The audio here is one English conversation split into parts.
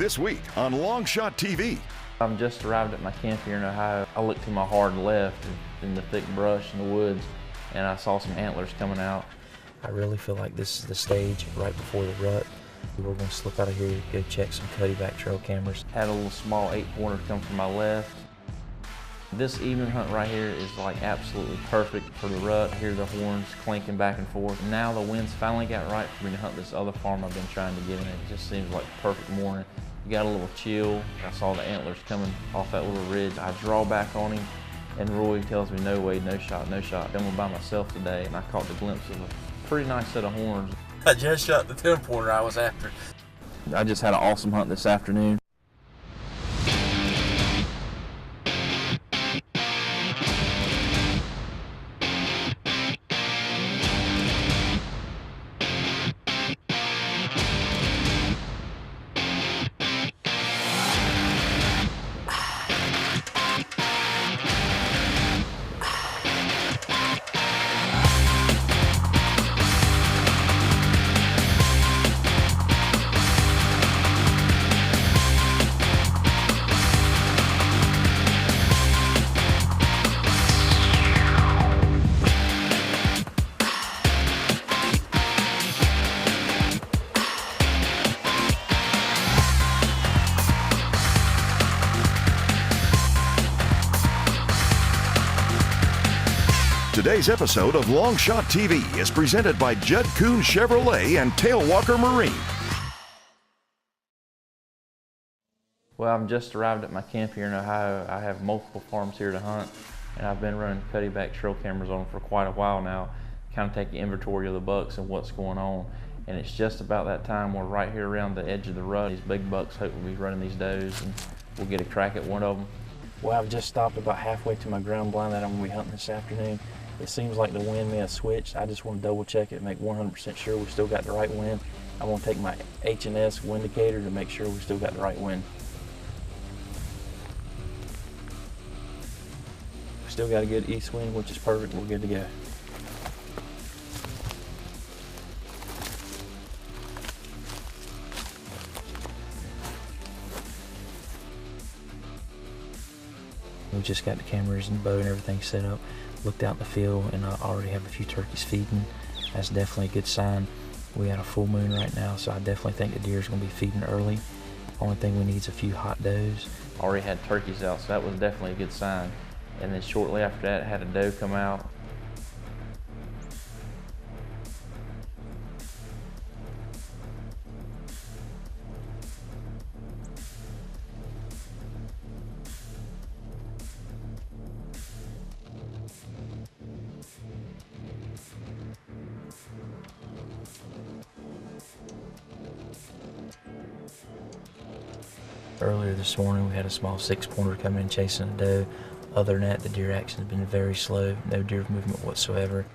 This week on Longshot TV. I'm just arrived at my camp here in Ohio. I looked to my hard left in the thick brush in the woods, and I saw some antlers coming out. I really feel like this is the stage right before the rut. We're going to slip out of here to go check some cutty-back trail cameras. Had a little small 8-pointer come from my left. This evening hunt right here is like absolutely perfect for the rut. I hear the horns clanking back and forth. Now the wind's finally got right for me to hunt this other farm I've been trying to get in. It just seems like the perfect morning. You got a little chill. I saw the antlers coming off that little ridge. I draw back on him, and Roy tells me, no way, no shot, no shot. I'm by myself today, and I caught the glimpse of a pretty nice set of horns. I just shot the 10-pointer I was after. I just had an awesome hunt this afternoon. Today's episode of Longshot TV is presented by Judd Kuhn Chevrolet and Tailwalker Marine. Well, I've just arrived at my camp here in Ohio. I have multiple farms here to hunt, and I've been running cutty-back trail cameras on them for quite a while now, kind of taking inventory of the bucks and what's going on. And it's just about that time we're right here around the edge of the rut. These big bucks hopefully will be running these does, and we'll get a crack at one of them. Well, I've just stopped about halfway to my ground blind that I'm going to be hunting this afternoon. It seems like the wind may have switched. I just want to double check it, make 100% sure we still got the right wind. I'm going to take my H&S windicator to make sure we still got the right wind. We still got a good east wind, which is perfect. We're good to go. We just got the cameras and bow and everything set up. Looked out in the field, and I already have a few turkeys feeding. That's definitely a good sign. We got a full moon right now, so I definitely think the deer's gonna be feeding early. Only thing we need is a few hot does. Already had turkeys out, so that was definitely a good sign. And then shortly after that, had a doe come out. Earlier this morning, we had a small 6-pointer come in chasing a doe. Other than that, the deer action has been very slow. No deer movement whatsoever.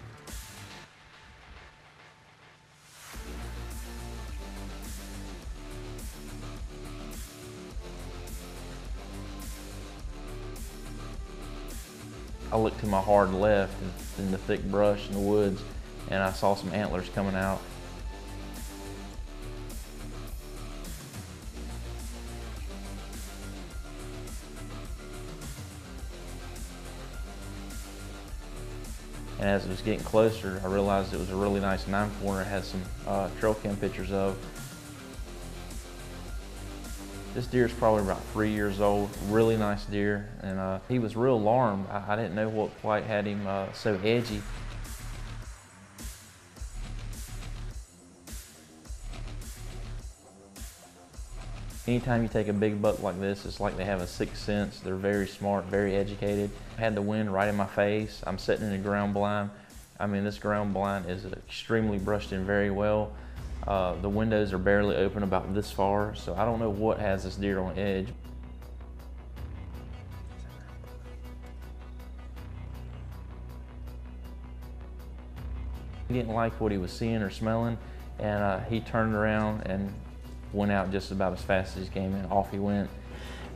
I looked to my hard left in the thick brush in the woods, and I saw some antlers coming out. And as it was getting closer, I realized it was a really nice 9-pointer. It had some trail cam pictures of. This deer is probably about 3 years old, really nice deer, and he was real alarmed. I didn't know what quite had him so edgy. Anytime you take a big buck like this, it's like they have a sixth sense. They're very smart, very educated. I had the wind right in my face. I'm sitting in a ground blind. I mean, this ground blind is extremely brushed in very well. The windows are barely open about this far, so I don't know what has this deer on edge. He didn't like what he was seeing or smelling, and he turned around and went out just about as fast as he came in. Off he went.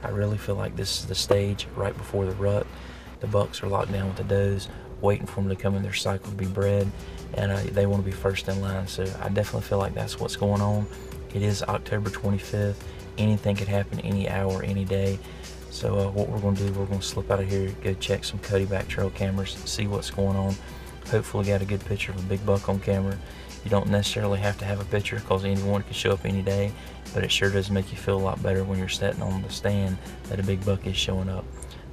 I really feel like this is the stage right before the rut. The bucks are locked down with the does, waiting for them to come in their cycle to be bred, and they want to be first in line. So I definitely feel like that's what's going on. It is October 25th, Anything could happen any hour, any day. So what we're going to do, we're going to slip out of here, go check some Cody back trail cameras, see what's going on. Hopefully get a good picture of a big buck on camera. You don't necessarily have to have a picture because anyone can show up any day, but it sure does make you feel a lot better when you're sitting on the stand that a big buck is showing up.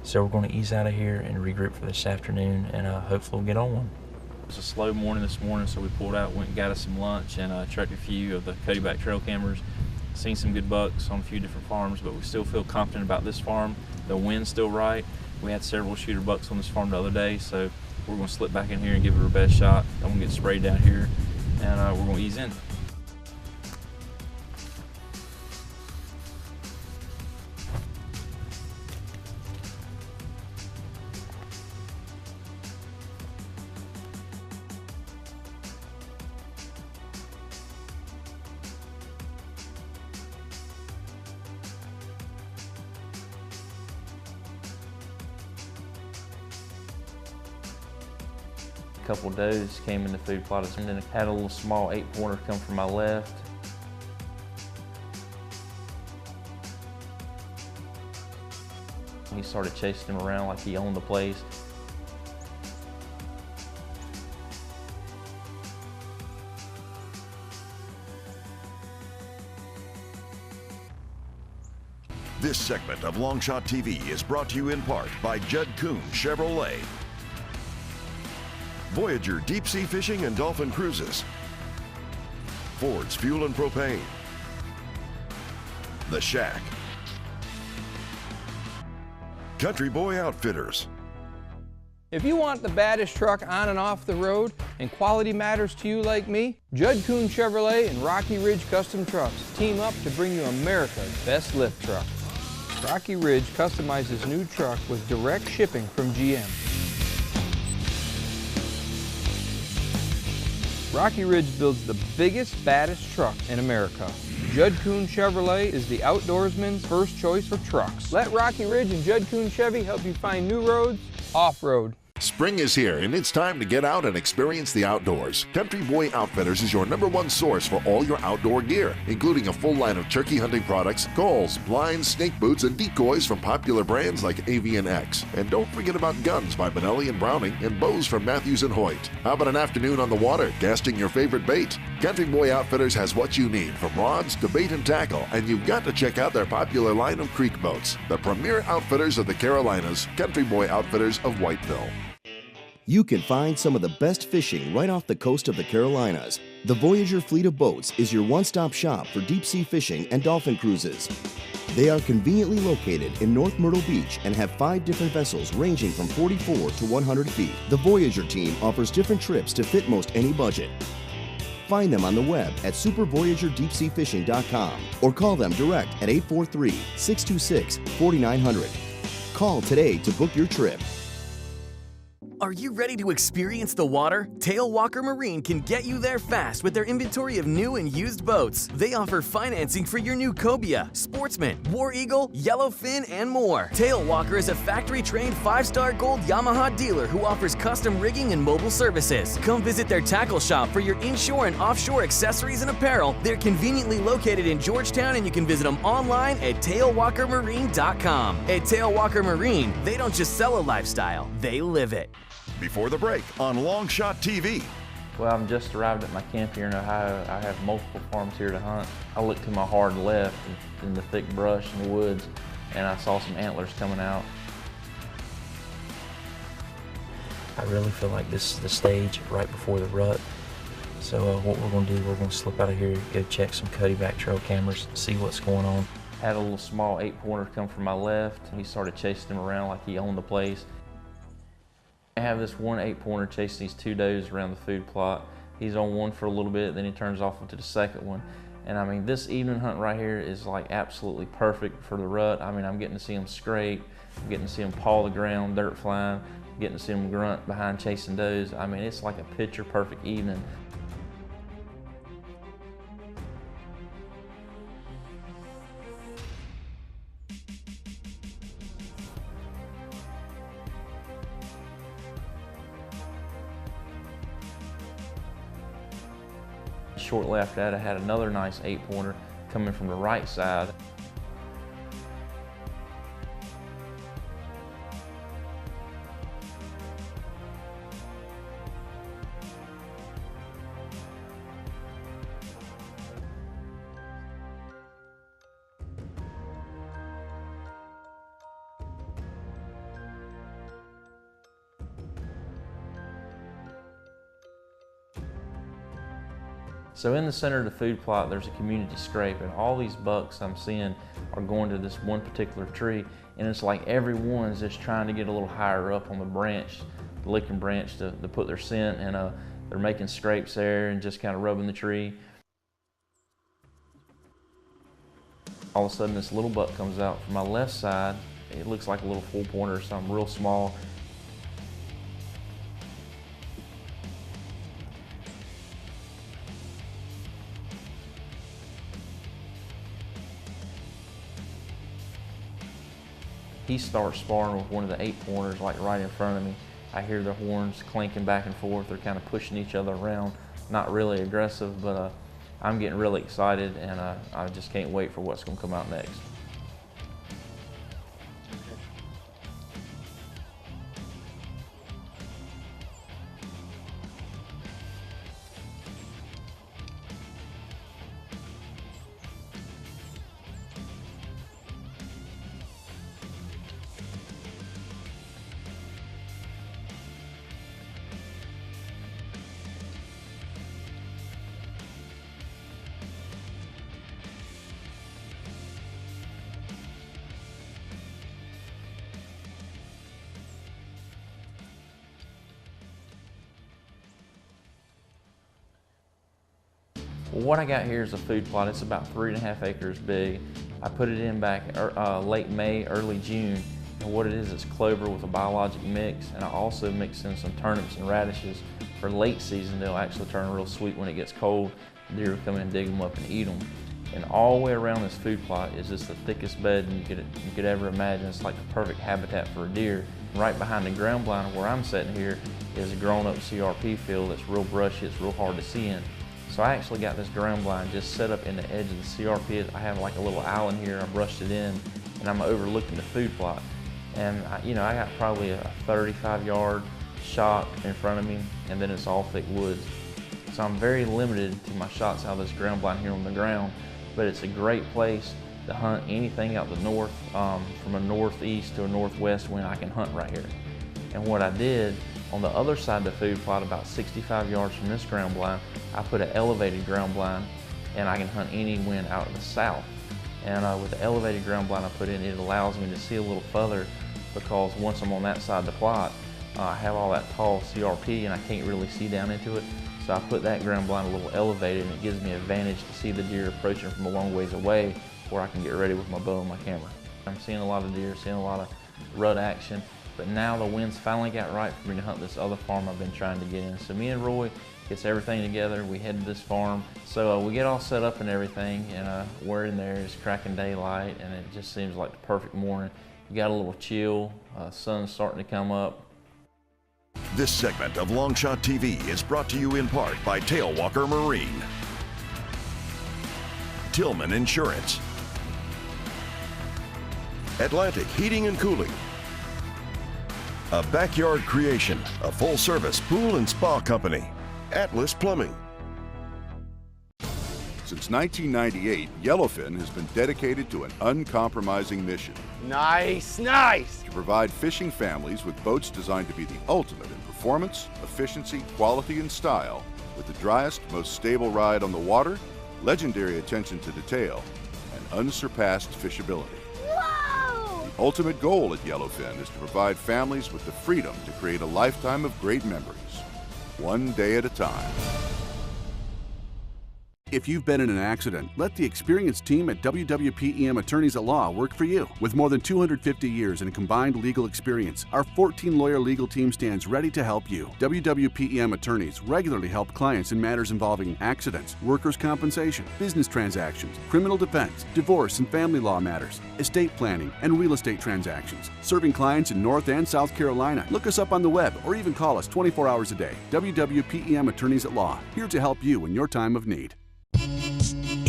So we're going to ease out of here and regroup for this afternoon, and hopefully we'll get on one. It was a slow morning this morning, so we pulled out, went and got us some lunch, and checked a few of the Cody back trail cameras. Seen some good bucks on a few different farms, but we still feel confident about this farm. The wind's still right. We had several shooter bucks on this farm the other day, so we're going to slip back in here and give it our best shot. I'm going to get sprayed down here, and we're going to ease in. A couple does came in the food plot, and then had a little small 8-pointer come from my left. He started chasing him around like he owned the place. This segment of Longshot TV is brought to you in part by Judd Kuhn Chevrolet, Voyager Deep Sea Fishing and Dolphin Cruises, Ford's Fuel and Propane, The Shack, Country Boy Outfitters. If you want the baddest truck on and off the road and quality matters to you like me, Judd Kuhn Chevrolet and Rocky Ridge Custom Trucks team up to bring you America's best lift truck. Rocky Ridge customizes new truck with direct shipping from GM. Rocky Ridge builds the biggest, baddest truck in America. Judd Kuhn Chevrolet is the outdoorsman's first choice for trucks. Let Rocky Ridge and Judd Kuhn Chevy help you find new roads, off-road. Spring is here, and it's time to get out and experience the outdoors. Country Boy Outfitters is your #1 source for all your outdoor gear, including a full line of turkey hunting products, galls, blinds, snake boots, and decoys from popular brands like Avian X. And don't forget about guns by Benelli and Browning and bows from Matthews and Hoyt. How about an afternoon on the water, casting your favorite bait? Country Boy Outfitters has what you need, from rods to bait and tackle, and you've got to check out their popular line of creek boats. The premier outfitters of the Carolinas, Country Boy Outfitters of Whiteville. You can find some of the best fishing right off the coast of the Carolinas. The Voyager fleet of boats is your one-stop shop for deep-sea fishing and dolphin cruises. They are conveniently located in North Myrtle Beach and have 5 different vessels ranging from 44 to 100 feet. The Voyager team offers different trips to fit most any budget. Find them on the web at supervoyagerdeepseafishing.com or call them direct at 843-626-4900. Call today to book your trip. Are you ready to experience the water? Tailwalker Marine can get you there fast with their inventory of new and used boats. They offer financing for your new Cobia, Sportsman, War Eagle, Yellowfin, and more. Tailwalker is a factory-trained 5-star gold Yamaha dealer who offers custom rigging and mobile services. Come visit their tackle shop for your inshore and offshore accessories and apparel. They're conveniently located in Georgetown, and you can visit them online at tailwalkermarine.com. At Tailwalker Marine, they don't just sell a lifestyle, they live it. Before the break on Longshot TV. Well, I've just arrived at my camp here in Ohio. I have multiple farms here to hunt. I looked to my hard left in the thick brush in the woods, and I saw some antlers coming out. I really feel like this is the stage right before the rut. So what we're going to do, we're going to slip out of here, go check some Cody back trail cameras, see what's going on. Had a little small 8-pointer come from my left. He started chasing him around like he owned the place. I have this one 8-pointer chasing these 2 does around the food plot. He's on one for a little bit, then he turns off into the second one. And I mean, this evening hunt right here is like absolutely perfect for the rut. I mean, I'm getting to see him scrape, I'm getting to see him paw the ground, dirt flying, getting to see him grunt behind chasing does. I mean, it's like a picture perfect evening. Shortly after that, I had another nice 8-pointer coming from the right side. So in the center of the food plot, there's a community scrape, and all these bucks I'm seeing are going to this one particular tree, and it's like everyone's just trying to get a little higher up on the branch, the licking branch, to put their scent, and they're making scrapes there and just kind of rubbing the tree. All of a sudden, this little buck comes out from my left side. It looks like a little 4-pointer or something, real small. He starts sparring with one of the 8-pointers, like right in front of me. I hear the horns clinking back and forth. They're kind of pushing each other around. Not really aggressive, but I'm getting really excited, and I just can't wait for what's going to come out next. Well, what I got here is a food plot. It's about 3.5 acres big. I put it in back late May, early June. And what it is, it's clover with a biologic mix, and I also mix in some turnips and radishes. For late season, they'll actually turn real sweet when it gets cold. The deer will come in and dig them up and eat them. And all the way around this food plot is just the thickest bed you could ever imagine. It's like the perfect habitat for a deer. Right behind the ground blind where I'm sitting here is a grown-up CRP field that's real brushy, it's real hard to see in. So I actually got this ground blind just set up in the edge of the CRP. I have like a little island here, I brushed it in, and I'm overlooking the food plot. And I got probably a 35-yard shot in front of me, and then it's all thick woods. So I'm very limited to my shots out of this ground blind here on the ground, but it's a great place to hunt anything out the north, from a northeast to a northwest wind. I can hunt right here. And what I did, on the other side of the food plot, about 65 yards from this ground blind, I put an elevated ground blind, and I can hunt any wind out of the south. And with the elevated ground blind I put in, it allows me to see a little further, because once I'm on that side of the plot, I have all that tall CRP and I can't really see down into it. So I put that ground blind a little elevated, and it gives me an advantage to see the deer approaching from a long ways away, where I can get ready with my bow and my camera. I'm seeing a lot of deer, seeing a lot of rut action. But now the wind's finally got right for me to hunt this other farm I've been trying to get in. So me and Roy gets everything together. We head to this farm. So we get all set up and everything, and we're in there. It's cracking daylight, and it just seems like the perfect morning. You got a little chill. Sun's starting to come up. This segment of Longshot TV is brought to you in part by Tailwalker Marine, Tillman Insurance, Atlantic Heating and Cooling, A Backyard Creation, a full-service pool and spa company, Atlas Plumbing. Since 1998, Yellowfin has been dedicated to an uncompromising mission. Nice, nice! To provide fishing families with boats designed to be the ultimate in performance, efficiency, quality, and style, with the driest, most stable ride on the water, legendary attention to detail, and unsurpassed fishability. Whoa! The ultimate goal at Yellowfin is to provide families with the freedom to create a lifetime of great memories, one day at a time. If you've been in an accident, let the experienced team at WWPEM Attorneys at Law work for you. With more than 250 years in combined legal experience, our 14-lawyer legal team stands ready to help you. WWPEM Attorneys regularly help clients in matters involving accidents, workers' compensation, business transactions, criminal defense, divorce and family law matters, estate planning, and real estate transactions. Serving clients in North and South Carolina. Look us up on the web or even call us 24 hours a day. WWPEM Attorneys at Law, here to help you in your time of need.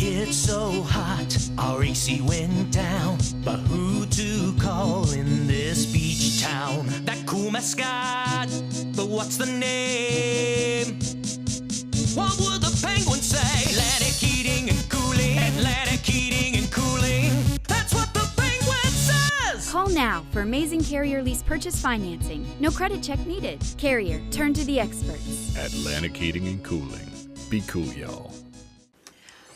It's so hot, our AC went down. But who to call in this beach town? That cool mascot, but what's the name? What would the penguin say? Atlantic heating and cooling, Atlantic heating and cooling. That's what the penguin says! Call now for amazing Carrier lease purchase financing. No credit check needed. Carrier, turn to the experts. Atlantic Heating and Cooling. Be cool, y'all.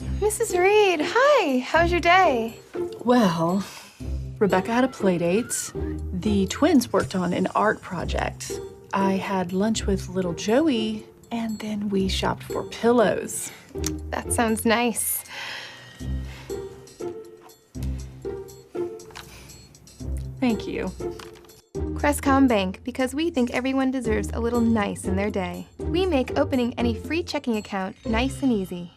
Mrs. Reed, hi. How's your day? Well, Rebecca had a play date. The twins worked on an art project. I had lunch with little Joey, and then we shopped for pillows. That sounds nice. Thank you. Crestcom Bank, because we think everyone deserves a little nice in their day. We make opening any free checking account nice and easy.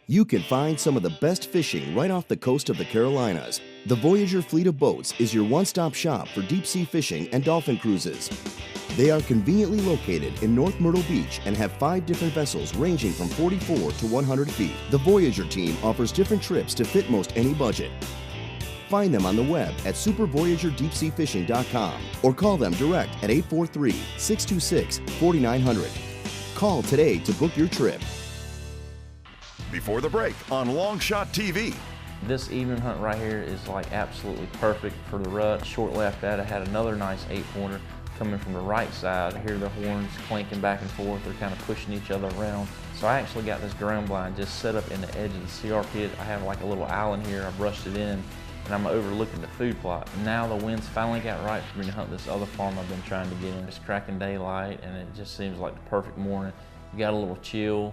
You can find some of the best fishing right off the coast of the Carolinas. The Voyager fleet of boats is your one-stop shop for deep-sea fishing and dolphin cruises. They are conveniently located in North Myrtle Beach and have 5 different vessels ranging from 44 to 100 feet. The Voyager team offers different trips to fit most any budget. Find them on the web at supervoyagerdeepseafishing.com or call them direct at 843-626-4900. Call today to book your trip. Before the break on Longshot TV. This evening hunt right here is like absolutely perfect for the rut. Shortly after that, I had another nice 8-pointer coming from the right side. I hear the horns clanking back and forth. They're kind of pushing each other around. So I actually got this ground blind just set up in the edge of the CR pit. I have like a little island here. I brushed it in, and I'm overlooking the food plot. Now the winds finally got right for me to hunt this other farm I've been trying to get in. It's cracking daylight, and it just seems like the perfect morning. You got a little chill.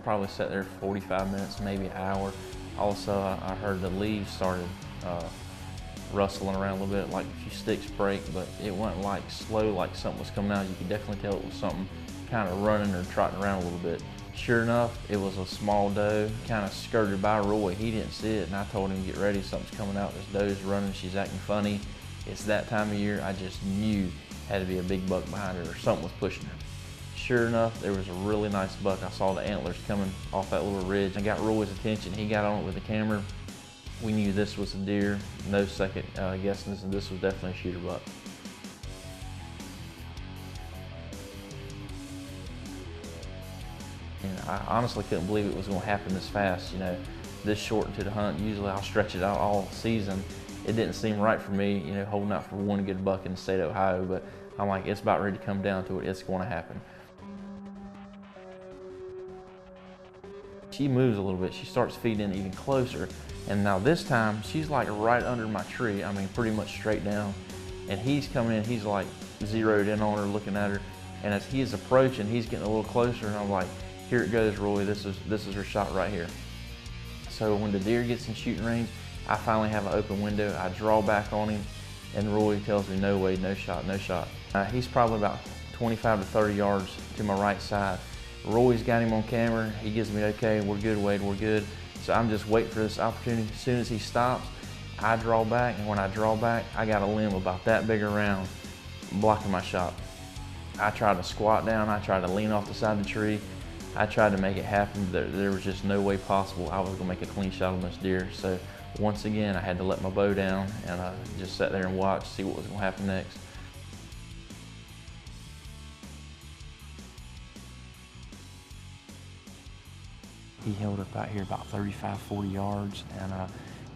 Probably sat there for 45 minutes, maybe an hour. Also, I heard the leaves started rustling around a little bit, like a few sticks break, but it wasn't like slow, like something was coming out. You could definitely tell it was something kind of running or trotting around a little bit. Sure enough, it was a small doe, kind of skirted by Roy. He didn't see it, and I told him, get ready, something's coming out. This doe's running, she's acting funny. It's that time of year, I just knew had to be a big buck behind her or something was pushing her. Sure enough, there was a really nice buck. I saw the antlers coming off that little ridge. I got Roy's attention. He got on it with the camera. We knew this was a deer. No second guessing this was definitely a shooter buck. And I honestly couldn't believe it was going to happen this fast. You know, this short into the hunt. Usually I'll stretch it out all season. It didn't seem right for me, you know, holding out for one good buck in the state of Ohio, but I'm like, it's about ready to come down to it. It's going to happen. She moves a little bit. She starts feeding even closer. And now this time, she's like right under my tree. I mean, pretty much straight down. And he's coming in, he's like zeroed in on her, looking at her. And as he is approaching, he's getting a little closer, and I'm like, here it goes, Roy. This is her shot right here. So when the deer gets in shooting range, I finally have an open window. I draw back on him, and Roy tells me, no way, no shot, no shot. He's probably about 25 to 30 yards to my right side. Roy's got him on camera. He gives me, okay, we're good, Wade, we're good. So I'm just waiting for this opportunity. As soon as he stops, I draw back, and when I draw back, I got a limb about that big around blocking my shot. I tried to squat down. I tried to lean off the side of the tree. I tried to make it happen, but there was just no way possible I was gonna make a clean shot on this deer. So once again, I had to let my bow down, and I just sat there and watched, see what was gonna happen next. He held up out here about 35, 40 yards, and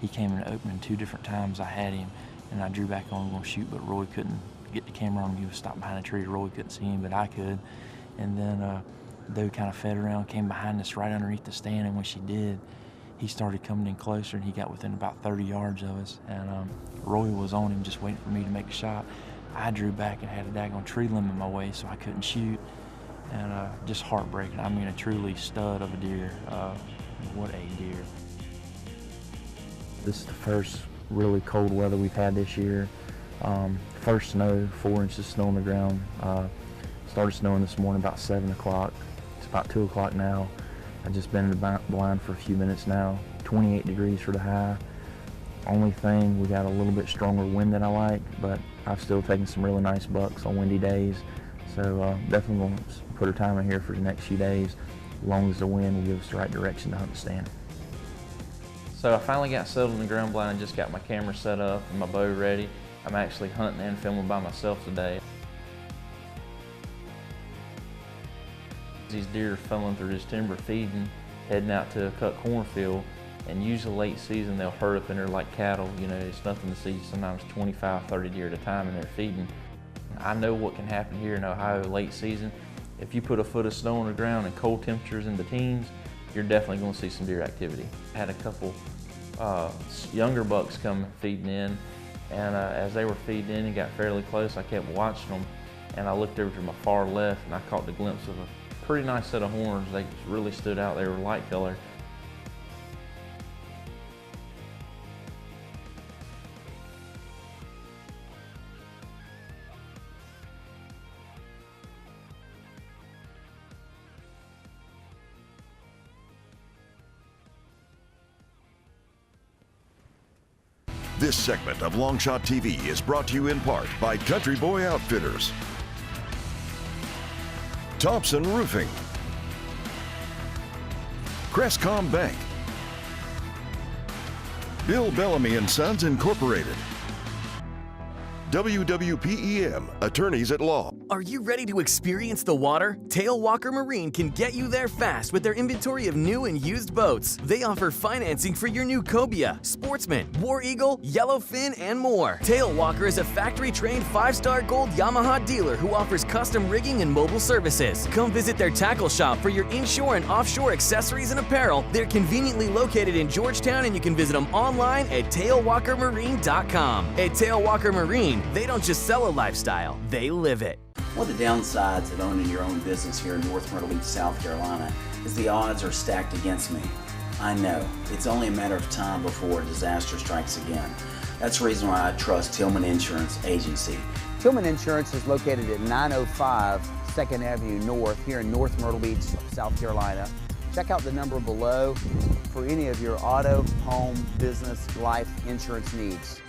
he came in opening 2 different times. I had him, and I drew back on him to shoot, but Roy couldn't get the camera on him. He was stopped behind a tree. Roy couldn't see him, but I could. And then doe kind of fed around, came behind us right underneath the stand, and when she did, he started coming in closer, and he got within about 30 yards of us. And Roy was on him, just waiting for me to make a shot. I drew back and had a daggone tree limb in my way, so I couldn't shoot. And just heartbreaking. I mean, a truly stud of a deer. What a deer. This is the first really cold weather we've had this year. First snow, 4 inches of snow on the ground. Started snowing this morning about 7 o'clock. It's about 2 o'clock now. I've just been in the blind for a few minutes now. 28 degrees for the high. Only thing, we got a little bit stronger wind than I like, but I've still taken some really nice bucks on windy days. So definitely going to put a timer here for the next few days, as long as the wind will give us the right direction to hunt the stand. So I finally got settled in the ground blind and just got my camera set up and my bow ready. I'm actually hunting and filming by myself today. These deer are funneling through this timber feeding, heading out to a cut cornfield. And usually late season, they'll herd up in there like cattle. You know, it's nothing to see sometimes 25, 30 deer at a time in there feeding. I know what can happen here in Ohio late season. If you put a foot of snow on the ground and cold temperatures in the teens, you're definitely going to see some deer activity. I had a couple younger bucks come feeding in, and as they were feeding in and got fairly close, I kept watching them, and I looked over to my far left and I caught the glimpse of a pretty nice set of horns. They really stood out. They were light color. This segment of Longshot TV is brought to you in part by Country Boy Outfitters, Thompson Roofing, Crestcom Bank, Bill Bellamy and Sons Incorporated, WWPEM, Attorneys at Law. Are you ready to experience the water? Tailwalker Marine can get you there fast with their inventory of new and used boats. They offer financing for your new Cobia, Sportsman, War Eagle, Yellowfin, and more. Tailwalker is a factory-trained 5-star gold Yamaha dealer who offers custom rigging and mobile services. Come visit their tackle shop for your inshore and offshore accessories and apparel. They're conveniently located in Georgetown, and you can visit them online at tailwalkermarine.com. At Tailwalker Marine, they don't just sell a lifestyle, they live it. One of the downsides of owning your own business here in North Myrtle Beach, South Carolina, is the odds are stacked against me. I know, it's only a matter of time before a disaster strikes again. That's the reason why I trust Tillman Insurance Agency. Tillman Insurance is located at 905 2nd Avenue North here in North Myrtle Beach, South Carolina. Check out the number below for any of your auto, home, business, life insurance needs.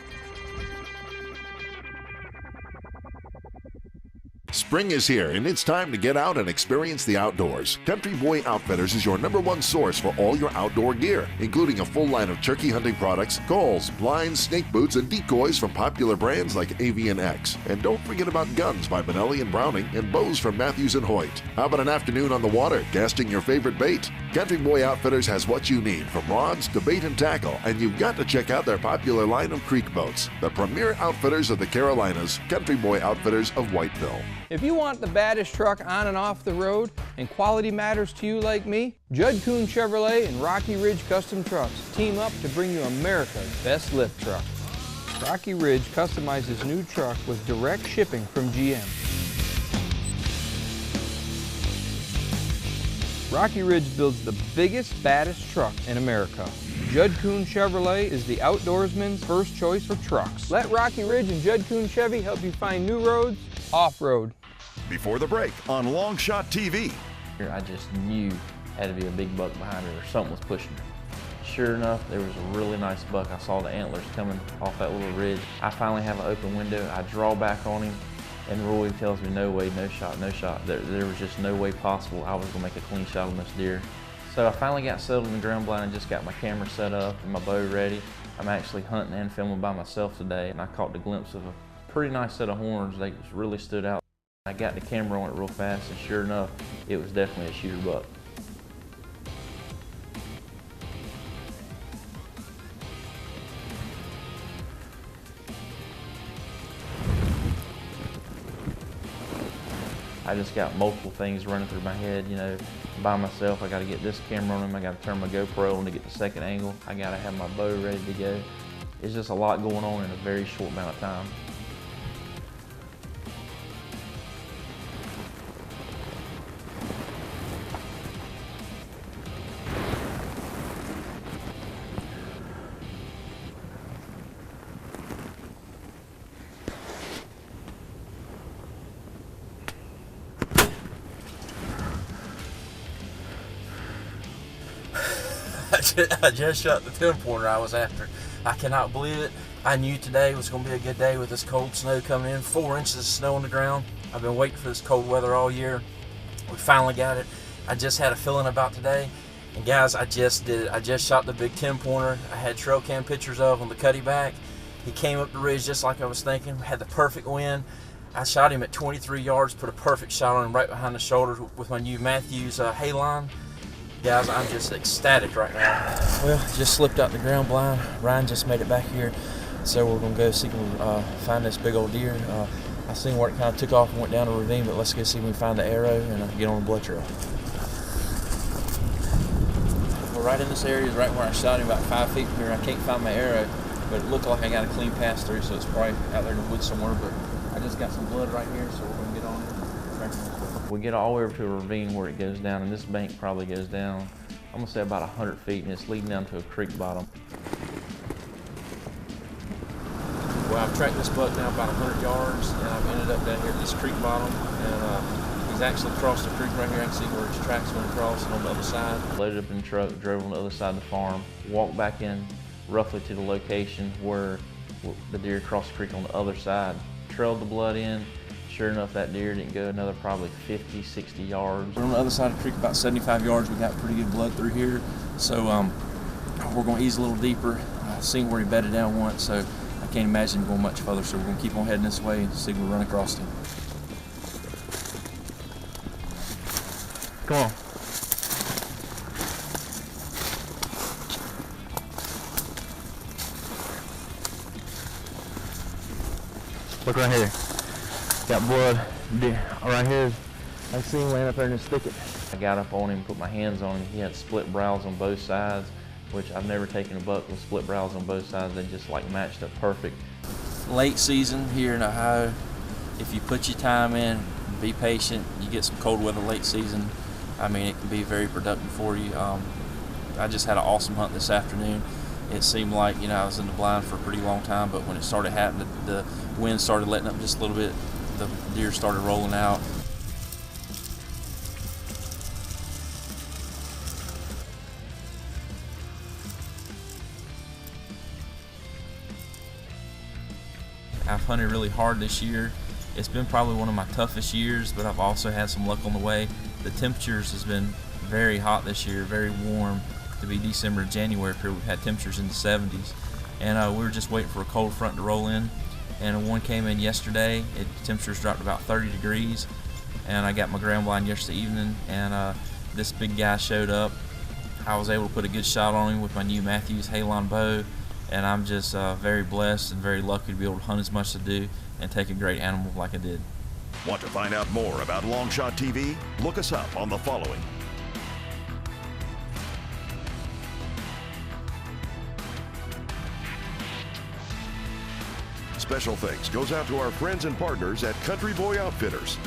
Spring is here, and it's time to get out and experience the outdoors. Country Boy Outfitters is your #1 source for all your outdoor gear, including a full line of turkey hunting products, calls, blinds, snake boots, and decoys from popular brands like Avian X. And don't forget about guns by Benelli and Browning and bows from Matthews and Hoyt. How about an afternoon on the water, casting your favorite bait? Country Boy Outfitters has what you need, from rods to bait and tackle, and you've got to check out their popular line of creek boats. The premier outfitters of the Carolinas, Country Boy Outfitters of Whiteville. If you want the baddest truck on and off the road and quality matters to you like me, Judd Kuhn Chevrolet and Rocky Ridge Custom Trucks team up to bring you America's best lift truck. Rocky Ridge customizes new truck with direct shipping from GM. Rocky Ridge builds the biggest, baddest truck in America. Judd Kuhn Chevrolet is the outdoorsman's first choice for trucks. Let Rocky Ridge and Judd Kuhn Chevy help you find new roads, off-road. Before the break on Longshot TV. I just knew had to be a big buck behind her or something was pushing her. Sure enough, there was a really nice buck. I saw the antlers coming off that little ridge. I finally have an open window. I draw back on him, and Roy tells me, no way, no shot, no shot. There was just no way possible I was gonna make a clean shot on this deer. So I finally got settled in the ground blind and just got my camera set up and my bow ready. I'm actually hunting and filming by myself today, and I caught the glimpse of a pretty nice set of horns. They just really stood out. I got the camera on it real fast, and sure enough, it was definitely a shooter buck. I just got multiple things running through my head, you know, by myself. I got to get this camera on him. I got to turn my GoPro on to get the second angle. I got to have my bow ready to go. It's just a lot going on in a very short amount of time. I just shot the 10-pointer I was after. I cannot believe it. I knew today was going to be a good day with this cold snow coming in. 4 inches of snow on the ground. I've been waiting for this cold weather all year. We finally got it. I just had a feeling about today. And guys, I just did it. I just shot the big 10-pointer. I had trail cam pictures of on the cutty back. He came up the ridge just like I was thinking. Had the perfect wind. I shot him at 23 yards, put a perfect shot on him right behind the shoulder with my new Matthews hay line. Guys, I'm just ecstatic right now. Well, just slipped out the ground blind. Ryan just made it back here, so we're gonna go see if we can find this big old deer. I seen where it kind of took off and went down a ravine, but let's go see if we can find the arrow and get on the blood trail. We're right in this area, right where I shot him, about 5 feet from here. I can't find my arrow, but it looked like I got a clean pass through, so it's probably out there in the woods somewhere, but I just got some blood right here, so we're gonna get on it. We get all the way over to a ravine where it goes down, and this bank probably goes down, I'm gonna say about 100 feet, and it's leading down to a creek bottom. Well, I've tracked this buck now about 100 yards, and I've ended up down here at this creek bottom, and he's actually crossed the creek right here. I can see where his tracks went across, and on the other side. Loaded up in the truck, drove on the other side of the farm, walked back in roughly to the location where the deer crossed the creek on the other side, trailed the blood in. Sure enough, that deer didn't go another probably 50, 60 yards. We're on the other side of the creek, about 75 yards. We got pretty good blood through here. So we're gonna ease a little deeper. I've seen where he bedded down once, so I can't imagine him going much further. So we're gonna keep on heading this way and see if we run across him. Come on. Look right here. Got blood right here. I see him laying up there in this thicket. I got up on him, put my hands on him. He had split brows on both sides, which I've never taken a buck with split brows on both sides. They just like matched up perfect. Late season here in Ohio, if you put your time in, be patient, you get some cold weather late season, I mean, it can be very productive for you. I just had an awesome hunt this afternoon. It seemed like, I was in the blind for a pretty long time, but when it started happening, the wind started letting up just a little bit. The deer started rolling out. I've hunted really hard this year. It's been probably one of my toughest years, but I've also had some luck on the way. The temperatures has been very hot this year, very warm. To be December and January period, we've had temperatures in the 70s. And we were just waiting for a cold front to roll in. And one came in yesterday. Temperatures dropped about 30 degrees, and I got my ground blind yesterday evening, and this big guy showed up. I was able to put a good shot on him with my new Matthews Halon bow, and I'm just very blessed and very lucky to be able to hunt as much as I do and take a great animal like I did. Want to find out more about Longshot TV? Look us up on the following. Special thanks goes out to our friends and partners at Country Boy Outfitters.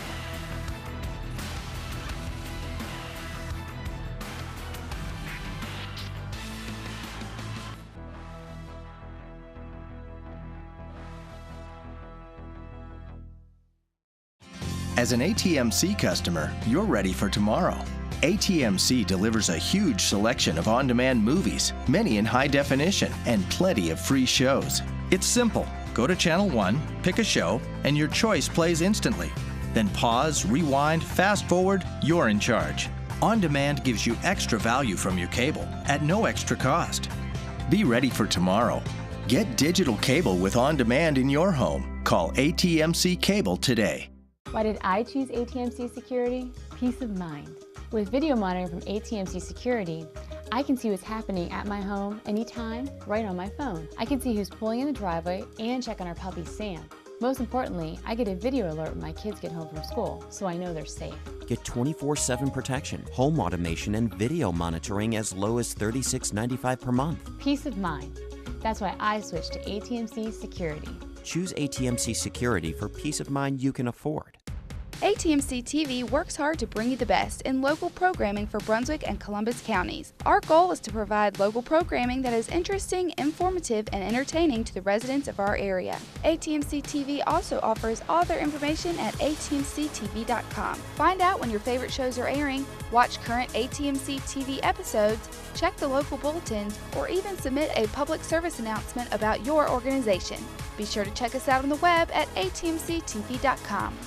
As an ATMC customer, you're ready for tomorrow. ATMC delivers a huge selection of on-demand movies, many in high definition, and plenty of free shows. It's simple. Go to Channel 1, pick a show, and your choice plays instantly. Then pause, rewind, fast forward, you're in charge. On Demand gives you extra value from your cable at no extra cost. Be ready for tomorrow. Get digital cable with On Demand in your home. Call ATMC Cable today. Why did I choose ATMC Security? Peace of mind. With video monitoring from ATMC Security, I can see what's happening at my home anytime, right on my phone. I can see who's pulling in the driveway and check on our puppy Sam. Most importantly, I get a video alert when my kids get home from school, so I know they're safe. Get 24/7 protection, home automation, and video monitoring as low as $36.95 per month. Peace of mind. That's why I switched to ATMC Security. Choose ATMC Security for peace of mind you can afford. ATMC TV works hard to bring you the best in local programming for Brunswick and Columbus counties. Our goal is to provide local programming that is interesting, informative, and entertaining to the residents of our area. ATMC TV also offers all their information at atmctv.com. Find out when your favorite shows are airing, watch current ATMC TV episodes, check the local bulletins, or even submit a public service announcement about your organization. Be sure to check us out on the web at atmctv.com.